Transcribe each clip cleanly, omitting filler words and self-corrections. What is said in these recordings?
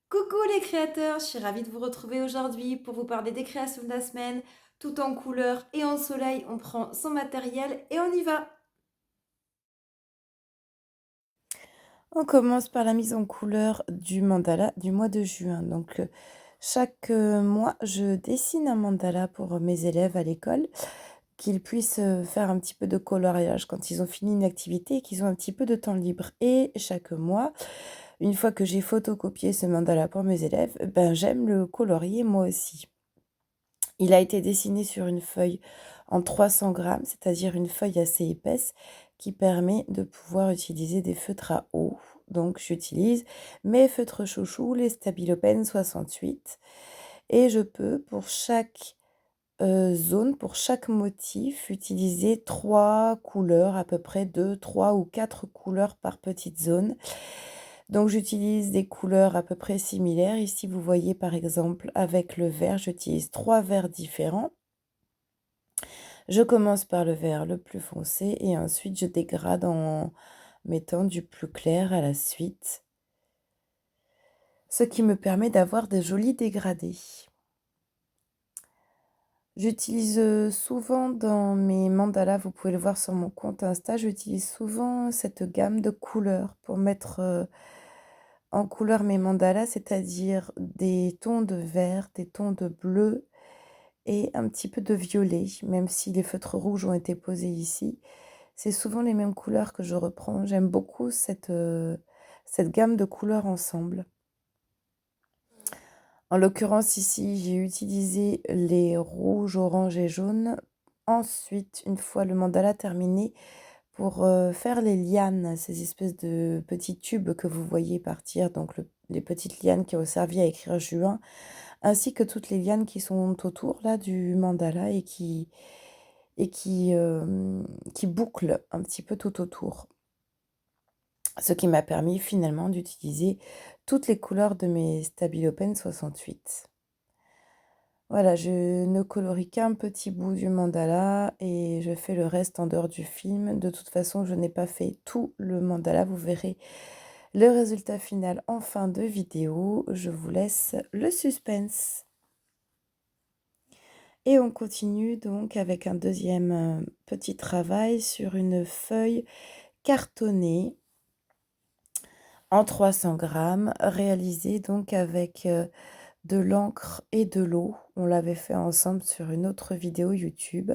Coucou les créateurs, je suis ravie de vous retrouver aujourd'hui pour vous parler des créations de la semaine, tout en couleur et en soleil. On prend son matériel et on y va. On commence par la mise en couleur du mandala du mois de juin. Donc chaque mois, je dessine un mandala pour mes élèves à l'école, qu'ils puissent faire un petit peu de coloriage quand ils ont fini une activité et qu'ils ont un petit peu de temps libre. Et chaque mois, une fois que j'ai photocopié ce mandala pour mes élèves, ben, j'aime le colorier moi aussi. Il a été dessiné sur une feuille en 300 grammes, c'est-à-dire une feuille assez épaisse qui permet de pouvoir utiliser des feutres à eau. Donc j'utilise mes feutres chouchous, les Stabilo Pen 68 et je peux pour chaque zone, pour chaque motif, utiliser 3 couleurs, à peu près 2, 3 ou 4 couleurs par petite zone. Donc j'utilise des couleurs à peu près similaires. Ici, vous voyez par exemple avec le vert, j'utilise 3 verts différents. Je commence par le vert le plus foncé et ensuite je dégrade en mettant du plus clair à la suite, ce qui me permet d'avoir des jolis dégradés. J'utilise souvent dans mes mandalas, vous pouvez le voir sur mon compte Insta, j'utilise souvent cette gamme de couleurs pour mettre en couleur mes mandalas, c'est-à-dire des tons de vert, des tons de bleu et un petit peu de violet, même si les feutres rouges ont été posés ici. C'est souvent les mêmes couleurs que je reprends. J'aime beaucoup cette gamme de couleurs ensemble. En l'occurrence ici, j'ai utilisé les rouges, oranges et jaunes. Ensuite, une fois le mandala terminé, pour faire les lianes, ces espèces de petits tubes que vous voyez partir, donc les petites lianes qui ont servi à écrire juin, ainsi que toutes les lianes qui sont autour là du mandala et qui bouclent un petit peu tout autour. Ce qui m'a permis finalement d'utiliser toutes les couleurs de mes Stabilo Pen 68. Voilà, je ne colorie qu'un petit bout du mandala et je fais le reste en dehors du film. De toute façon, je n'ai pas fait tout le mandala. Vous verrez le résultat final en fin de vidéo. Je vous laisse le suspense. Et on continue donc avec un deuxième petit travail sur une feuille cartonnée en 300 grammes, réalisé donc avec de l'encre et de l'eau. On l'avait fait ensemble sur une autre vidéo YouTube,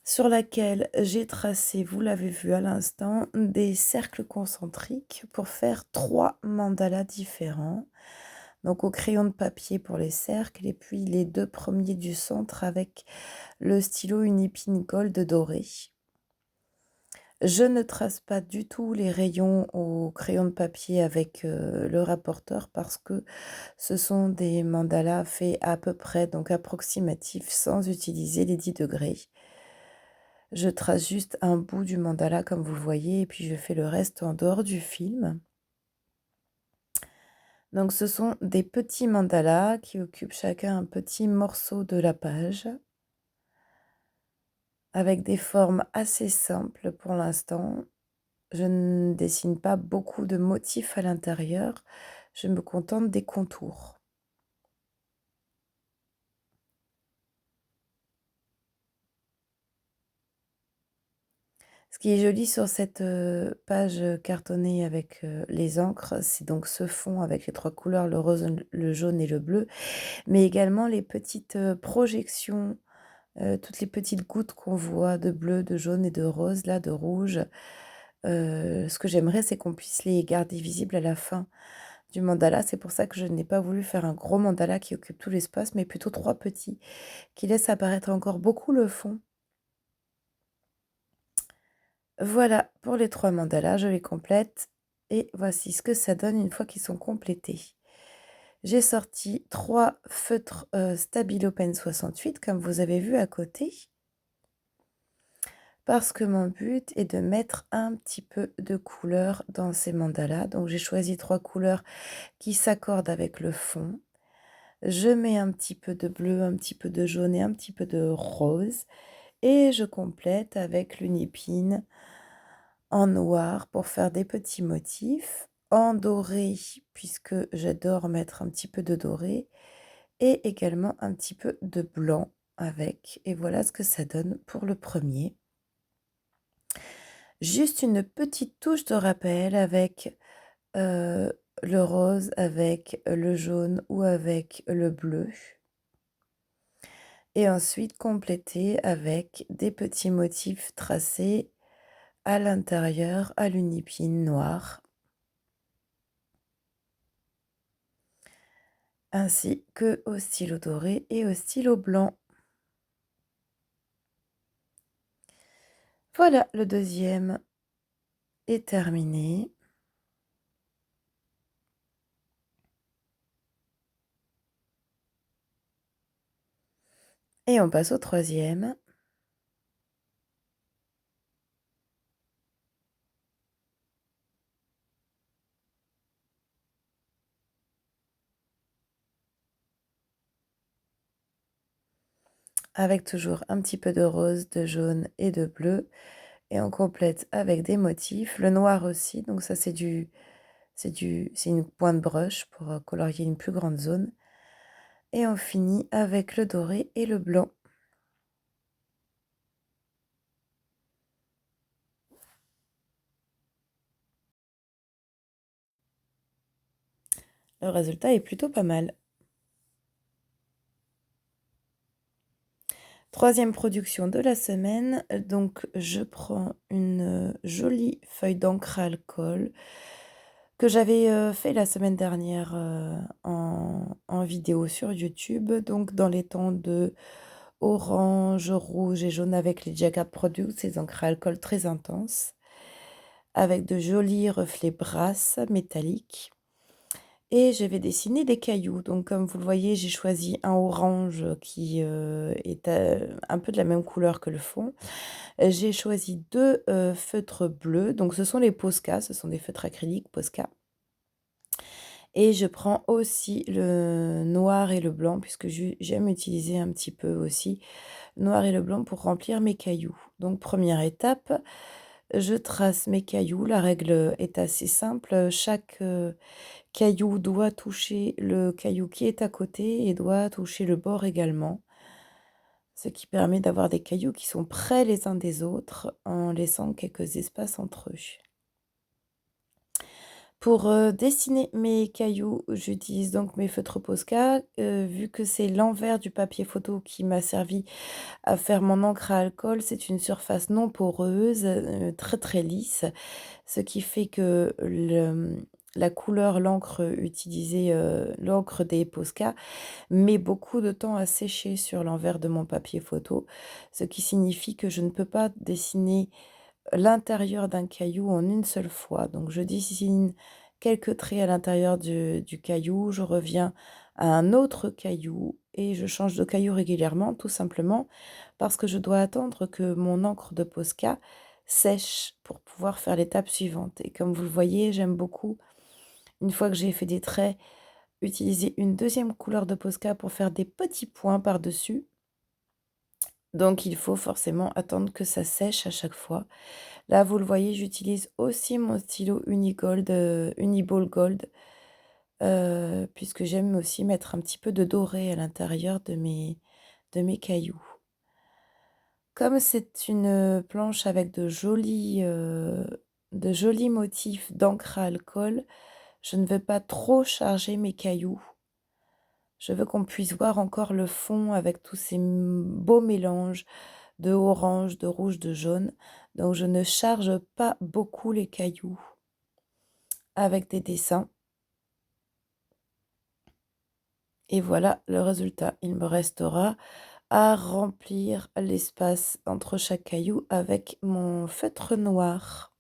sur laquelle j'ai tracé, vous l'avez vu à l'instant, des cercles concentriques pour faire 3 mandalas différents. Donc au crayon de papier pour les cercles et puis les 2 premiers du centre avec le stylo Unipin Gold doré. Je ne trace pas du tout les rayons au crayon de papier avec le rapporteur parce que ce sont des mandalas faits à peu près, donc approximatifs, sans utiliser les 10 degrés. Je trace juste un bout du mandala comme vous le voyez et puis je fais le reste en dehors du film. Donc ce sont des petits mandalas qui occupent chacun un petit morceau de la page, avec des formes assez simples pour l'instant. Je ne dessine pas beaucoup de motifs à l'intérieur, je me contente des contours. Ce qui est joli sur cette page cartonnée avec les encres, c'est donc ce fond avec les 3 couleurs, le rose, le jaune et le bleu, mais également les petites projections, toutes les petites gouttes qu'on voit de bleu, de jaune et de rose, là, de rouge. Ce que j'aimerais, c'est qu'on puisse les garder visibles à la fin du mandala. C'est pour ça que je n'ai pas voulu faire un gros mandala qui occupe tout l'espace, mais plutôt 3 petits qui laissent apparaître encore beaucoup le fond. Voilà pour les 3 mandalas, je les complète et voici ce que ça donne une fois qu'ils sont complétés. J'ai sorti 3 feutres Stabilo Pen 68 comme vous avez vu à côté, parce que mon but est de mettre un petit peu de couleur dans ces mandalas. Donc j'ai choisi 3 couleurs qui s'accordent avec le fond. Je mets un petit peu de bleu, un petit peu de jaune et un petit peu de rose et je complète avec l'unipine en noir pour faire des petits motifs. en doré, puisque j'adore mettre un petit peu de doré, et également un petit peu de blanc avec. Et voilà ce que ça donne pour le premier. Juste une petite touche de rappel avec le rose, avec le jaune ou avec le bleu. Et ensuite compléter avec des petits motifs tracés à l'intérieur à l'unipine noir, ainsi que au stylo doré et au stylo blanc. Voilà, le deuxième est terminé. Et on passe au troisième. Avec toujours un petit peu de rose, de jaune et de bleu. Et on complète avec des motifs. Le noir aussi, donc ça c'est une pointe brush pour colorier une plus grande zone. Et on finit avec le doré et le blanc. Le résultat est plutôt pas mal. Troisième production de la semaine, donc je prends une jolie feuille d'encre à alcool que j'avais fait la semaine dernière en vidéo sur YouTube, donc dans les tons de orange, rouge et jaune avec les Jacquard Products, ces encres à alcool très intenses, avec de jolis reflets brass métalliques. Et je vais dessiner des cailloux. Donc comme vous le voyez, j'ai choisi un orange qui est un peu de la même couleur que le fond. J'ai choisi deux feutres bleus. Donc ce sont les Posca, ce sont des feutres acryliques Posca. Et je prends aussi le noir et le blanc, puisque j'aime utiliser un petit peu aussi noir et le blanc pour remplir mes cailloux. Donc première étape, je trace mes cailloux. La règle est assez simple. Chaque caillou doit toucher le caillou qui est à côté et doit toucher le bord également, ce qui permet d'avoir des cailloux qui sont près les uns des autres en laissant quelques espaces entre eux. Pour dessiner mes cailloux, j'utilise donc mes feutres Posca. Vu que c'est l'envers du papier photo qui m'a servi à faire mon encre à alcool, c'est une surface non poreuse, très très lisse, ce qui fait que la couleur, l'encre utilisée, l'encre des Posca, met beaucoup de temps à sécher sur l'envers de mon papier photo, ce qui signifie que je ne peux pas dessiner l'intérieur d'un caillou en une seule fois. Donc je dessine quelques traits à l'intérieur du caillou, je reviens à un autre caillou et je change de caillou régulièrement, tout simplement parce que je dois attendre que mon encre de Posca sèche pour pouvoir faire l'étape suivante. Et comme vous le voyez, j'aime beaucoup, une fois que j'ai fait des traits, utiliser une deuxième couleur de Posca pour faire des petits points par-dessus. Donc il faut forcément attendre que ça sèche à chaque fois. Là, vous le voyez, j'utilise aussi mon stylo Unigold, Uniball Gold, puisque j'aime aussi mettre un petit peu de doré à l'intérieur de mes cailloux. Comme c'est une planche avec de jolis motifs d'encre à alcool, je ne veux pas trop charger mes cailloux. Je veux qu'on puisse voir encore le fond avec tous ces beaux mélanges de orange, de rouge, de jaune. Donc je ne charge pas beaucoup les cailloux avec des dessins. Et voilà le résultat. Il me restera à remplir l'espace entre chaque caillou avec mon feutre noir.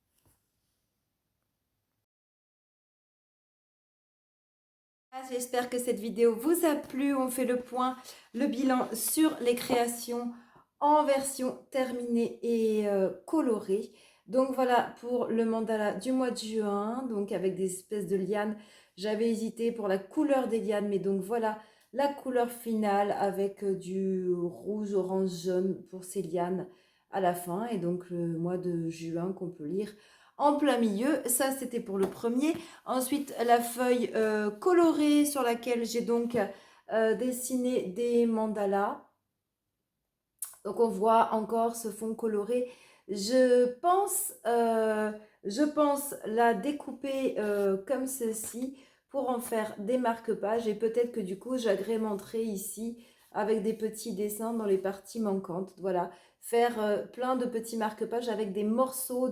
J'espère que cette vidéo vous a plu. On fait le point, le bilan sur les créations en version terminée et colorée. Donc voilà pour le mandala du mois de juin, donc avec des espèces de lianes. J'avais hésité pour la couleur des lianes, mais donc voilà la couleur finale avec du rouge, orange, jaune pour ces lianes à la fin. Et donc le mois de juin qu'on peut lire en plein milieu. Ça, c'était pour le premier. Ensuite, la feuille colorée sur laquelle j'ai donc dessiné des mandalas. Donc on voit encore ce fond coloré. Je pense, euh, je pense la découper comme ceci pour en faire des marque-pages et peut-être que du coup j'agrémenterai ici avec des petits dessins dans les parties manquantes. Voilà, faire plein de petits marque-pages avec des morceaux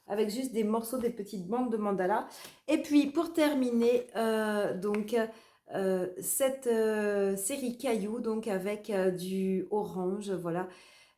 avec juste des morceaux, des petites bandes de mandala. Et puis pour terminer, cette série cailloux donc avec du orange, voilà,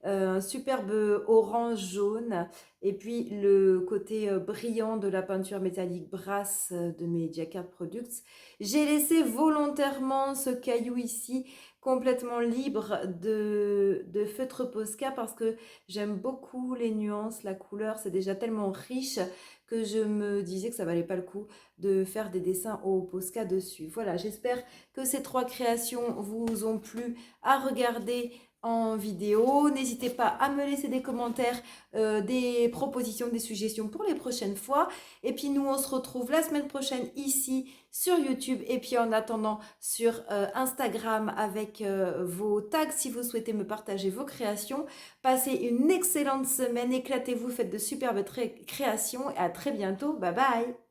un superbe orange jaune et puis le côté brillant de la peinture métallique Brass de mes Jacquard Products. J'ai laissé volontairement ce caillou ici complètement libre de feutre Posca parce que j'aime beaucoup les nuances, la couleur, c'est déjà tellement riche que je me disais que ça valait pas le coup de faire des dessins au Posca dessus. Voilà, j'espère que ces 3 créations vous ont plu à regarder en vidéo. N'hésitez pas à me laisser des commentaires, des propositions, des suggestions pour les prochaines fois. Et puis nous, on se retrouve la semaine prochaine ici sur YouTube et puis en attendant sur Instagram avec vos tags si vous souhaitez me partager vos créations. Passez une excellente semaine, éclatez-vous, faites de superbes créations et à très bientôt. Bye bye!